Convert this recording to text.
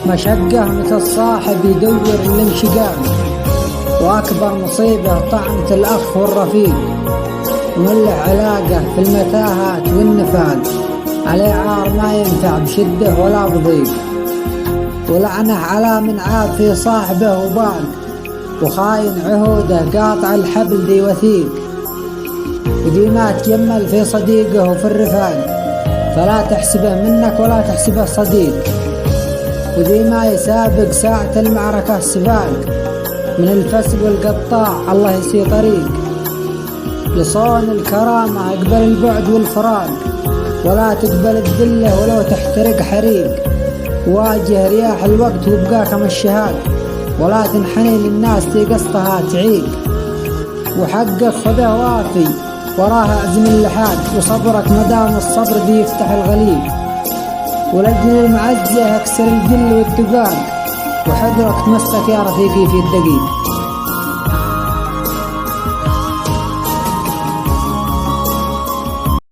مشقة متى الصاحب يدور الانشقاق، وأكبر مصيبة طعنة الأخ والرفيق، ومن علاقة في المتاهات والنفاق، عليه عار ما ينفع بشدة ولا بضيق، ولعنه على من عاب في صاحبه وباق، وخاين عهوده قاطع الحبل ذي وثيق، وذي ما تجمل في صديقه وفي الرفاق، فلا تحسبه منك ولا تحسبه صديق، وذي ما يسابق ساعة المعركة سباق، من الفسق والقطاع الله يسي طريق، لصون الكرامة اقبل البعد والفراق، ولا تقبل الذلة ولو تحترق حريق، واجه رياح الوقت وابقى كما الشهاق، ولا تنحني للناس في قصتها تعيق، وحقك خذه وافي وراها اعزم اللحاد، وصبرك مدام الصبر ذي يفتح الغليق، ولجل المعزة اكسر الجل والدقاق، وحذرك تمسك يا رفيقي في الدقيق.